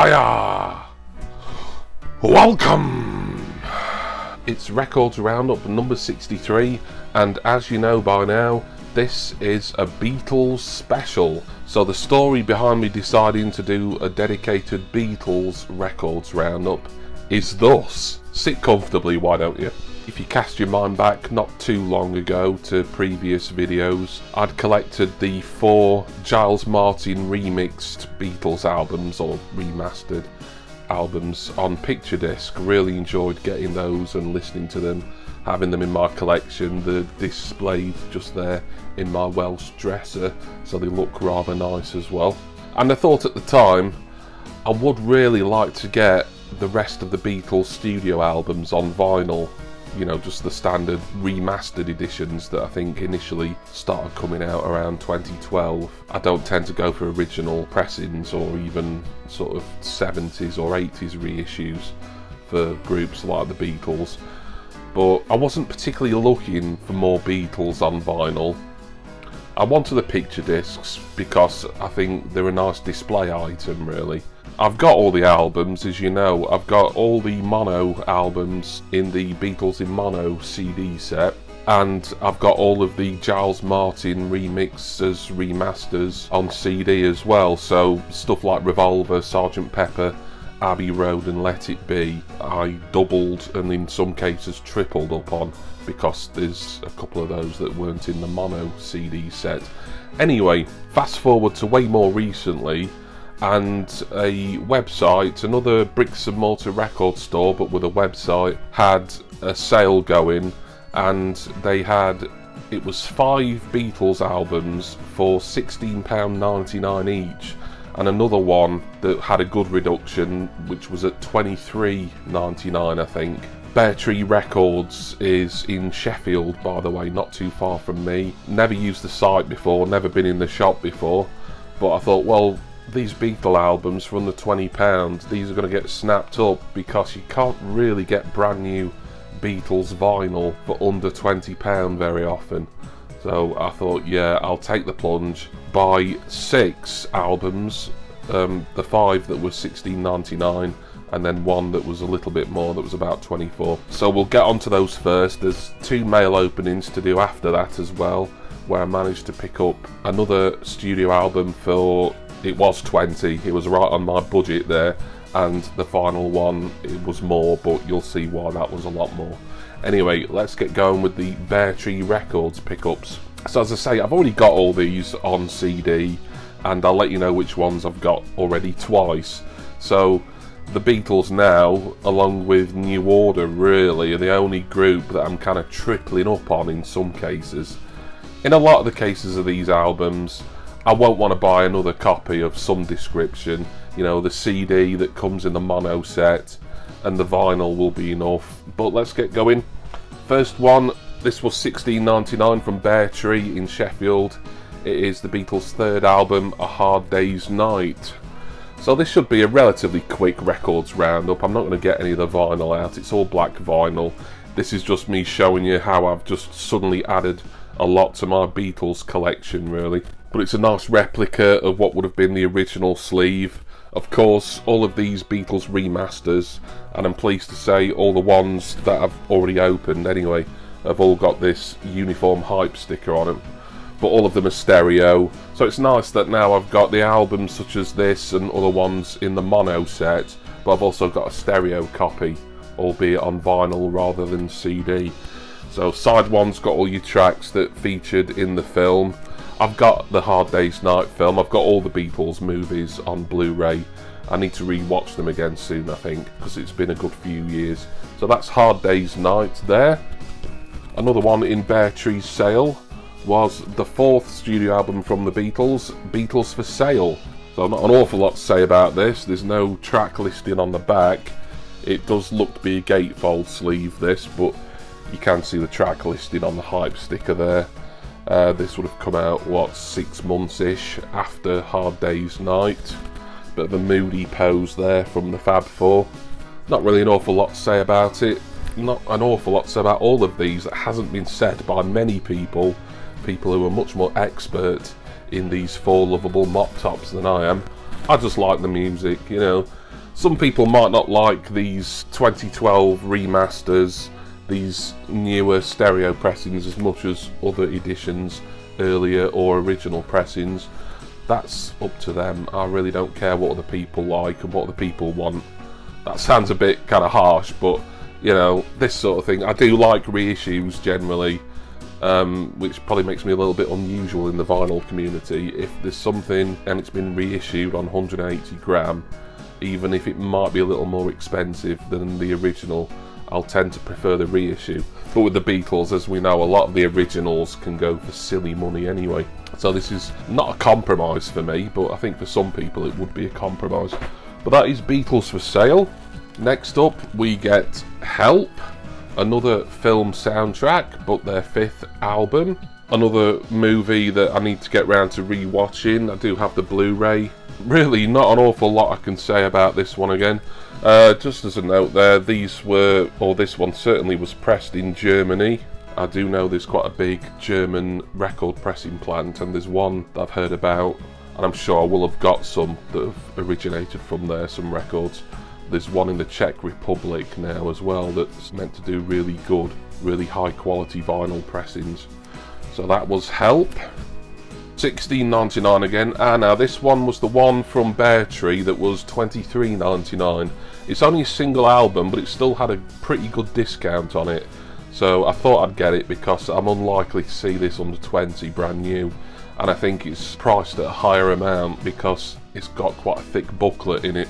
Hiya! Welcome! It's Records Roundup number 63, and as you know by now, this is a Beatles special. So the story behind me deciding to do a dedicated Beatles Records Roundup is thus. Sit comfortably, why don't you? If you cast your mind back not too long ago to previous videos, I'd collected the 4 Giles Martin remixed Beatles albums, or remastered albums, on picture disc. Really enjoyed getting those and listening to them, having them in my collection. They're displayed just there in my Welsh dresser, so they look rather nice as well. And I thought at the time, I would really like to get the rest of the Beatles studio albums on vinyl. You know, just the standard remastered editions that I think initially started coming out around 2012. I don't tend to go for original pressings or even sort of 70s or 80s reissues for groups like the Beatles. But I wasn't particularly looking for more Beatles on vinyl. I wanted the picture discs because I think they're a nice display item, really. I've got all the albums, as you know. I've got all the mono albums in the Beatles in Mono CD set, and I've got all of the Giles Martin remixes, remasters on CD as well. So stuff like Revolver, Sgt. Pepper, Abbey Road and Let It Be, I doubled and in some cases tripled up on, because there's a couple of those that weren't in the mono CD set. Anyway, fast forward to way more recently, and a website, another bricks and mortar record store but with a website, had a sale going, and they had, it was 5 Beatles albums for £16.99 each, and another one that had a good reduction which was at £23.99 I think. Bear Tree Records is in Sheffield, by the way, not too far from me. Never used the site before, never been in the shop before, but I thought, well, these Beatle albums for under £20, these are going to get snapped up, because you can't really get brand new Beatles vinyl for under £20 very often. So I thought, yeah, I'll take the plunge, buy 6 albums, the 5 that were £16.99, and then one that was a little bit more, that was about £24. So we'll get onto those first. There's 2 mail openings to do after that as well, where I managed to pick up another studio album for, it was 20, it was right on my budget there, and the final one, it was more, but you'll see why that was a lot more. Anyway, let's get going with the Bear Tree Records pickups. So as I say, I've already got all these on CD, and I'll let you know which ones I've got already twice. So the Beatles now, along with New Order, really are the only group that I'm kind of tripling up on in some cases. In a lot of the cases of these albums, I won't want to buy another copy of some description. You know, the CD that comes in the mono set and the vinyl will be enough. But let's get going. First one, this was £16.99 from Bear Tree in Sheffield. It is the Beatles' 3rd album, A Hard Day's Night. So this should be a relatively quick records roundup. I'm not going to get any of the vinyl out, it's all black vinyl. This is just me showing you how I've just suddenly added a lot to my Beatles collection, really. But it's a nice replica of what would have been the original sleeve. Of course, all of these Beatles remasters, and I'm pleased to say all the ones that I've already opened anyway, have all got this uniform hype sticker on them. But all of them are stereo, so it's nice that now I've got the albums such as this and other ones in the mono set, but I've also got a stereo copy, albeit on vinyl rather than CD. So side one's got all your tracks that featured in the film. I've got the Hard Day's Night film, I've got all the Beatles movies on Blu-ray. I need to re-watch them again soon, I think, because it's been a good few years. So that's Hard Day's Night there. Another one in Bear Tree's sale was the 4th studio album from the Beatles, Beatles for Sale. So not an awful lot to say about this. There's no track listing on the back. It does look to be a gatefold sleeve, this, but you can see the track listing on the hype sticker there. This would have come out, what, 6 months-ish after Hard Day's Night. Bit of a moody pose there from the Fab Four. Not really an awful lot to say about it. Not an awful lot to say about all of these that hasn't been said by many people who are much more expert in these 4 lovable mop tops than I am. I just like the music, you know. Some people might not like these 2012 remasters, these newer stereo pressings as much as other editions, earlier or original pressings. That's up to them. I really don't care what other people like and what other people want. That sounds a bit kind of harsh, but you know, this sort of thing. I do like reissues generally, which probably makes me a little bit unusual in the vinyl community. If there's something and it's been reissued on 180 gram, even if it might be a little more expensive than the original, I'll tend to prefer the reissue. But with the Beatles, as we know, a lot of the originals can go for silly money anyway. So this is not a compromise for me, but I think for some people it would be a compromise. But that is Beatles for sale. Next up we get Help, another film soundtrack, but their 5th album. Another movie that I need to get round to re-watching. I do have the Blu-ray. Really not an awful lot I can say about this one again. Just as a note there, this one certainly was pressed in Germany. I do know there's quite a big German record pressing plant, and there's one that I've heard about, and I'm sure I will have got some that have originated from there, some records. There's one in the Czech Republic now as well that's meant to do really good, really high quality vinyl pressings. So that was Help. $16.99 again. Now this one was the one from Bear Tree that was $23.99. It's only a single album, but it still had a pretty good discount on it. So I thought I'd get it because I'm unlikely to see this under 20 brand new. And I think it's priced at a higher amount because it's got quite a thick booklet in it.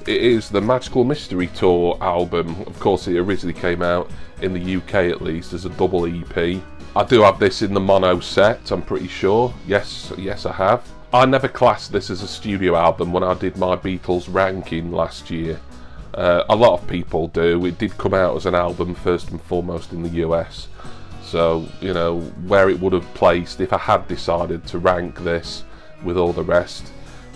It is the Magical Mystery Tour album. Of course, it originally came out in the UK at least as a double EP. I do have this in the mono set, I'm pretty sure. Yes, I have. I never classed this as a studio album when I did my Beatles ranking last year. A lot of people do. It did come out as an album first and foremost in the US. So, you know, where it would have placed if I had decided to rank this with all the rest,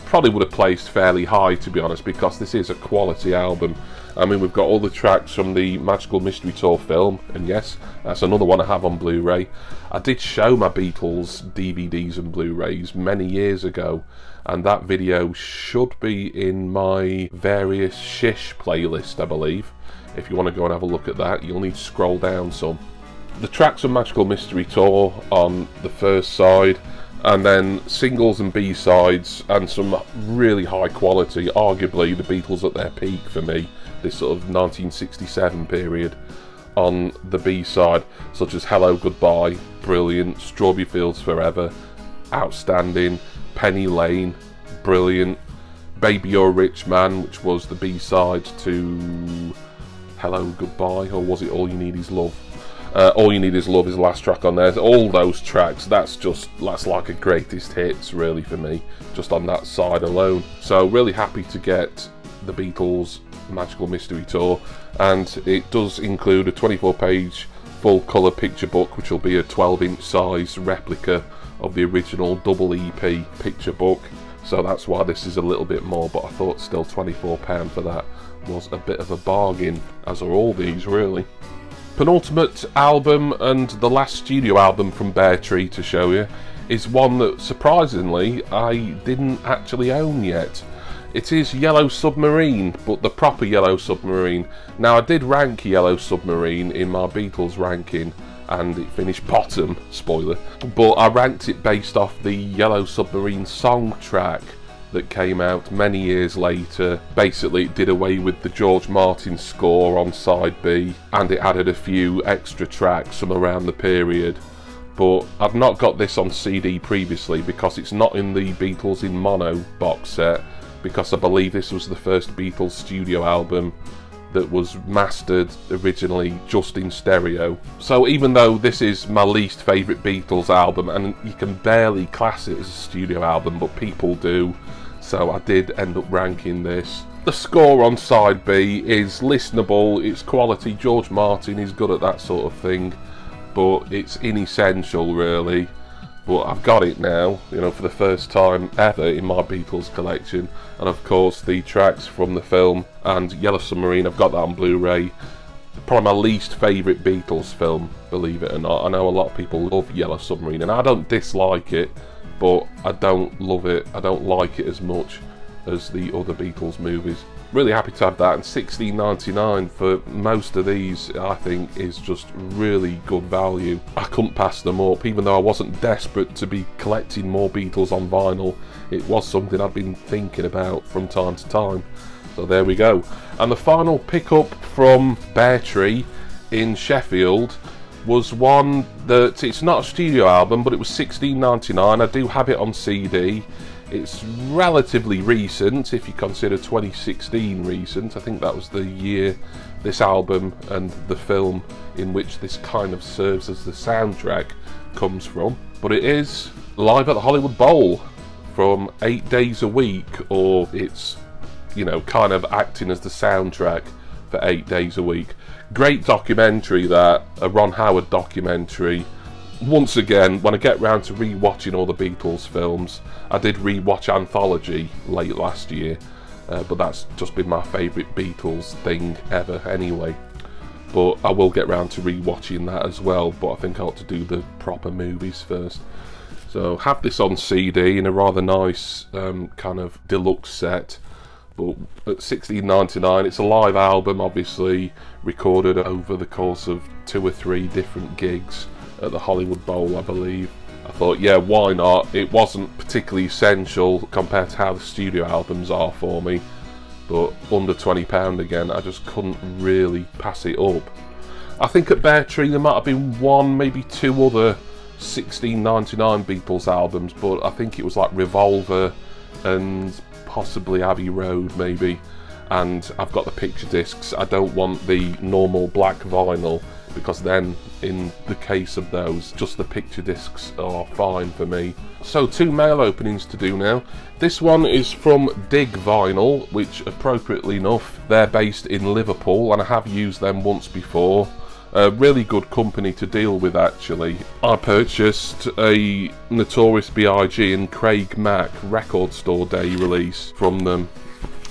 probably would have placed fairly high, to be honest, because this is a quality album. I mean, we've got all the tracks from the Magical Mystery Tour film, and yes, that's another one I have on Blu-ray. I did show my Beatles DVDs and Blu-rays many years ago, and that video should be in my various Shish playlist, I believe. If you want to go and have a look at that, you'll need to scroll down some. The tracks of Magical Mystery Tour on the first side, and then singles and B-sides, and some really high quality, arguably the Beatles at their peak for me, this sort of 1967 period, on the B-side, such as Hello Goodbye, brilliant, Strawberry Fields Forever, outstanding, Penny Lane, brilliant, Baby You're a Rich Man, which was the B-side to Hello Goodbye, or was it All You Need Is Love? All You Need Is Love is the last track on there. All those tracks, that's like a greatest hits really for me, just on that side alone. So really happy to get the Beatles Magical Mystery Tour, and it does include a 24-page full colour picture book, which will be a 12-inch size replica of the original double EP picture book. So that's why this is a little bit more, but I thought still £24 for that was a bit of a bargain, as are all these really. Penultimate album and the last studio album from Bear Tree to show you is one that surprisingly I didn't actually own yet. It is Yellow Submarine, but the proper Yellow Submarine. Now I did rank Yellow Submarine in my Beatles ranking and it finished bottom, spoiler, but I ranked it based off the Yellow Submarine song track that came out many years later. Basically it did away with the George Martin score on side B, and it added a few extra tracks from around the period. But I've not got this on CD previously because it's not in the Beatles in Mono box set, because I believe this was the first Beatles studio album that was mastered originally just in stereo. So even though this is my least favourite Beatles album, and you can barely class it as a studio album, but people do, so I did end up ranking this. The score on side B is listenable, it's quality. George Martin is good at that sort of thing, but it's inessential really. But I've got it now, you know, for the first time ever in my Beatles collection. And of course the tracks from the film and Yellow Submarine, I've got that on Blu-ray. Probably my least favourite Beatles film, believe it or not. I know a lot of people love Yellow Submarine, and I don't dislike it, but I don't love it. I don't like it as much as the other Beatles movies. Really happy to have that, and $16.99 for most of these I think is just really good value. I couldn't pass them up, even though I wasn't desperate to be collecting more Beatles on vinyl. It was something I've been thinking about from time to time. So there we go. And the final pickup from Bear Tree in Sheffield was one that, it's not a studio album, but it was $16.99. I do have it on CD. It's relatively recent, if you consider 2016 recent. I think that was the year this album and the film in which this kind of serves as the soundtrack comes from. But it is Live at the Hollywood Bowl from 8 Days a Week, or it's, you know, kind of acting as the soundtrack for 8 Days a Week. Great documentary, that, a Ron Howard documentary. Once again, when I get round to re-watching all the Beatles films, I did re-watch Anthology late last year, but that's just been my favourite Beatles thing ever anyway. But I will get round to re-watching that as well, but I think I ought to do the proper movies first. So have this on CD in a rather nice kind of deluxe set, but at $16.99. It's a live album, obviously, recorded over the course of 2 or 3 different gigs at the Hollywood Bowl, I believe. I thought, yeah, why not? It wasn't particularly essential compared to how the studio albums are for me, but under £20 again, I just couldn't really pass it up. I think at Bear Tree there might have been 1, maybe 2 other $16.99 Beatles albums, but I think it was like Revolver and possibly Abbey Road maybe, and I've got the picture discs. I don't want the normal black vinyl, because then in the case of those, just the picture discs are fine for me. So 2 mail openings to do now. This one is from Dig Vinyl, which appropriately enough, they're based in Liverpool, and I have used them once before. A really good company to deal with, actually. I purchased a Notorious B.I.G. and Craig Mack Record Store Day release from them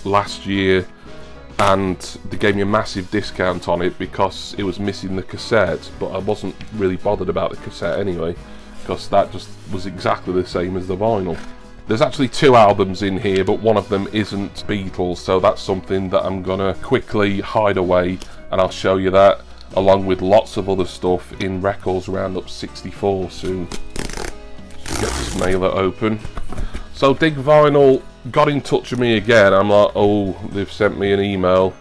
last year, and they gave me a massive discount on it because it was missing the cassette, but I wasn't really bothered about the cassette anyway, because that just was exactly the same as the vinyl. There's actually 2 albums in here, but one of them isn't Beatles, so that's something that I'm gonna quickly hide away, and I'll show you that, along with lots of other stuff in Records Roundup 64 soon. So get this mailer open. So Dig Vinyl got in touch with me again. I'm like, oh, they've sent me an email.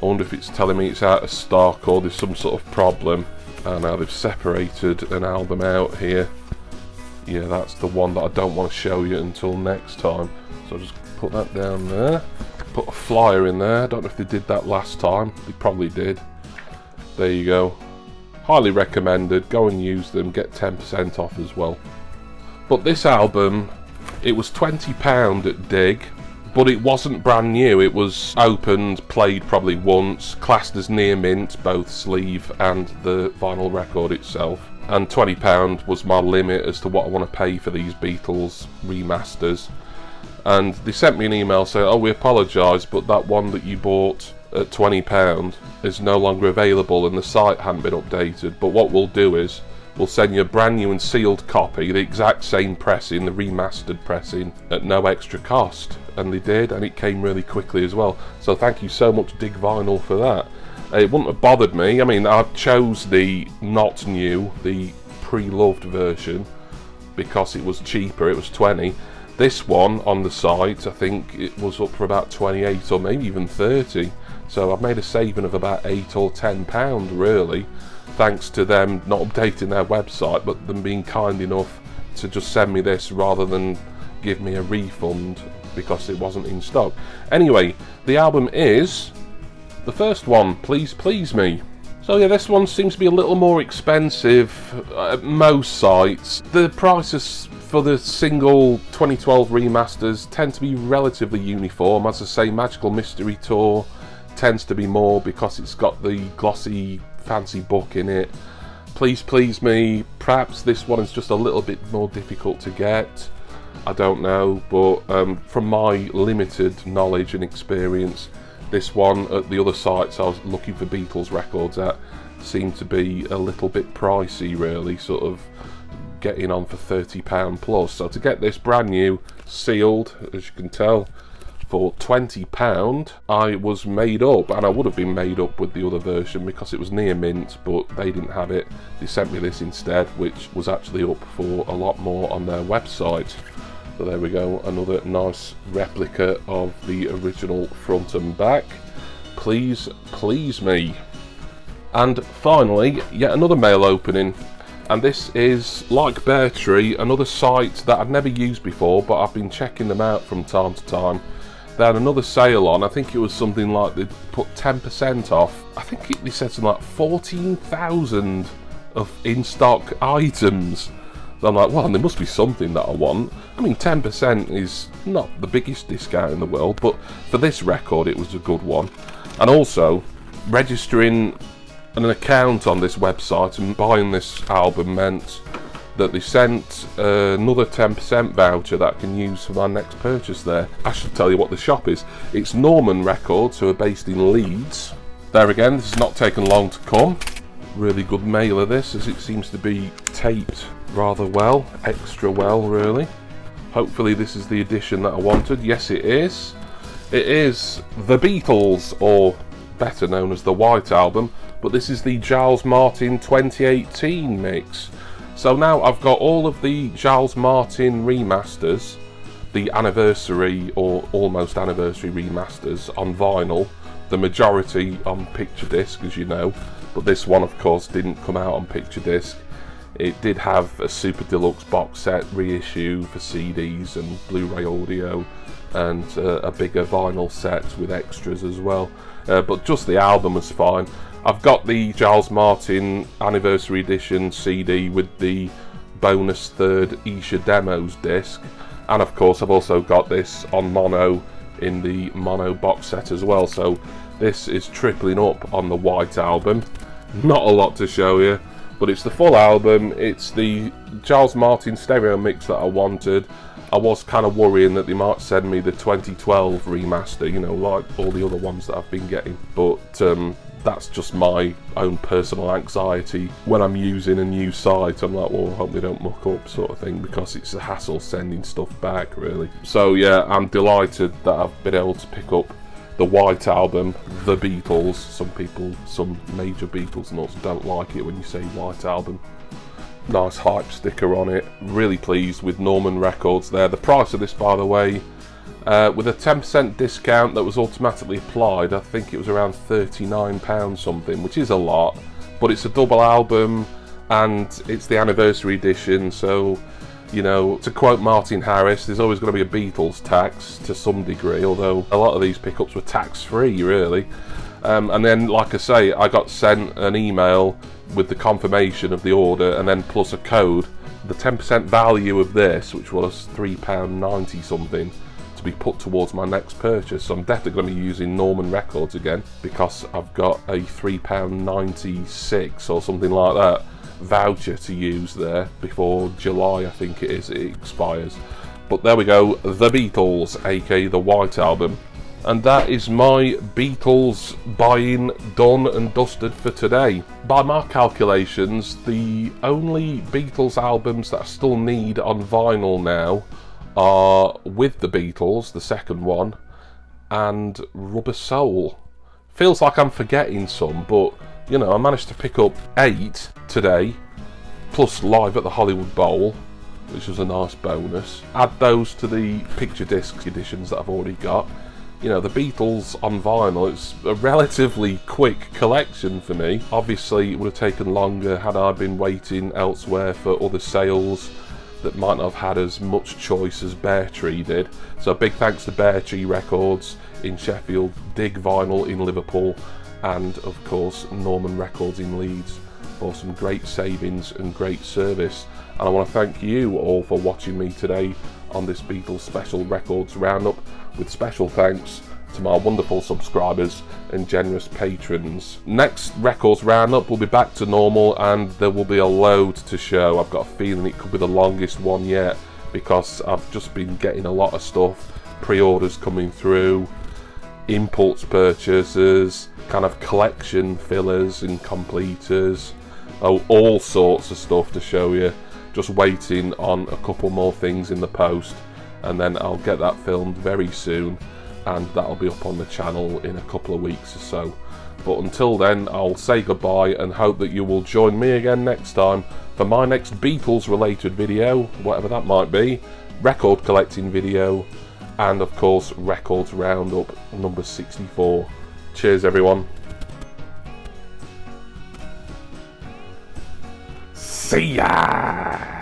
I wonder if it's telling me it's out of stock or there's some sort of problem. And now they've separated an album out here. Yeah, that's the one that I don't want to show you until next time. So I'll just put that down there. Put a flyer in there. I don't know if they did that last time. They probably did. There you go. Highly recommended. Go and use them. Get 10% off as well. But this album, it was £20 at Dig, but it wasn't brand new. It was opened, played probably once, classed as near mint, both sleeve and the vinyl record itself. And £20 was my limit as to what I want to pay for these Beatles remasters. And they sent me an email saying, oh, we apologise, but that one that you bought at £20 is no longer available and the site hadn't been updated. But what we'll do is, we'll send you a brand new and sealed copy, the exact same pressing, the remastered pressing, at no extra cost. And they did, and it came really quickly as well. So thank you so much, Dig Vinyl, for that. It wouldn't have bothered me. I mean, I chose the not new, the pre-loved version, because it was cheaper. It was 20. This one on the site, I think it was up for about 28 or maybe even 30. So I've made a saving of about £8 or £10 really, thanks to them not updating their website, but them being kind enough to just send me this rather than give me a refund because it wasn't in stock. Anyway, the album is the first one, Please Please Me. So yeah, this one seems to be a little more expensive at most sites. The prices for the single 2012 remasters tend to be relatively uniform. As I say, Magical Mystery Tour tends to be more because it's got the glossy fancy book in it. Please Please Me, perhaps this one is just a little bit more difficult to get. I don't know, but from my limited knowledge and experience, this one at the other sites I was looking for Beatles records at seemed to be a little bit pricey really, sort of getting on for £30 plus. So to get this brand new, sealed, as you can tell, for £20. I was made up, and I would have been made up with the other version because it was near mint, but they didn't have it. They sent me this instead, which was actually up for a lot more on their website. So there we go, another nice replica of the original front and back. Please please me. And finally, yet another mail opening. And this is, like Bear Tree, another site that I've never used before, but I've been checking them out from time to time. They had another sale on. I think it was something like they put 10% off. I think they said something like 14,000 of in-stock items. So I'm like, well, there must be something that I want. I mean, 10% is not the biggest discount in the world, but for this record, it was a good one. And also, registering an account on this website and buying this album meant that they sent another 10% voucher that I can use for my next purchase there. I should tell you what the shop is. It's Norman Records, who are based in Leeds. There again, this has not taken long to come. Really good mailer this, as it seems to be taped rather well, extra well really. Hopefully this is the edition that I wanted. Yes, it is. It is The Beatles, or better known as the White Album, but this is the Giles Martin 2018 mix. So now I've got all of the Giles Martin remasters, the anniversary or almost anniversary remasters on vinyl, the majority on picture disc, as you know, but this one of course didn't come out on picture disc. It did have a Super Deluxe box set reissue for CDs and Blu-ray audio, and a bigger vinyl set with extras as well, but just the album was fine. I've got the Giles Martin Anniversary Edition CD with the bonus third Isha Demos disc, and of course I've also got this on mono in the mono box set as well, so this is tripling up on the White Album. Not a lot to show you, but it's the full album. It's the Giles Martin stereo mix that I wanted. I was kind of worrying that they might send me the 2012 remaster, you know, like all the other ones that I've been getting, but that's just my own personal anxiety. When I'm using a new site, I'm like, well, I hope they don't muck up, sort of thing, because it's a hassle sending stuff back, really. So yeah, I'm delighted that I've been able to pick up the White Album, The Beatles. Some people, some major Beatles nuts don't like it when you say White Album. Nice hype sticker on it. Really pleased with Norman Records there. The price of this, by the way, with a 10% discount that was automatically applied, I think it was around £39 something, which is a lot, but it's a double album and it's the anniversary edition, so, you know, to quote Martin Harris, there's always going to be a Beatles tax to some degree, although a lot of these pickups were tax-free, really. And then, like I say, I got sent an email with the confirmation of the order, and then plus a code. The 10% value of this, which was £3.90 something, to be put towards my next purchase. So I'm definitely going to be using Norman Records again, because I've got a £3.96 or something like that voucher to use there before July, I think it is, it expires. But there we go, The Beatles, aka the White Album. And that is my Beatles buying done and dusted for today. By my calculations, the only Beatles albums that I still need on vinyl now are With the Beatles, the second one, and Rubber Soul. Feels like I'm forgetting some, but you know, I managed to pick up 8 today, plus Live at the Hollywood Bowl, which was a nice bonus. Add those to the picture disc editions that I've already got. You know, the Beatles on vinyl, it's a relatively quick collection for me. Obviously, it would have taken longer had I been waiting elsewhere for other sales that might not have had as much choice as Bear Tree did. So big thanks to Bear Tree Records in Sheffield, Dig Vinyl in Liverpool, and of course Norman Records in Leeds for some great savings and great service. And I want to thank you all for watching me today on this Beatles Special Records Roundup, with special thanks to my wonderful subscribers and generous patrons. Next Records Roundup will be back to normal, and there will be a load to show. I've got a feeling it could be the longest one yet, because I've just been getting a lot of stuff, pre-orders coming through, impulse purchases, kind of collection fillers and completers, all sorts of stuff to show you. Just waiting on a couple more things in the post, and then I'll get that filmed very soon. and that'll be up on the channel in a couple of weeks or so. But until then, I'll say goodbye and hope that you will join me again next time for my next Beatles related video, whatever that might be, record collecting video, and of course Records Roundup number 64. Cheers everyone. See ya!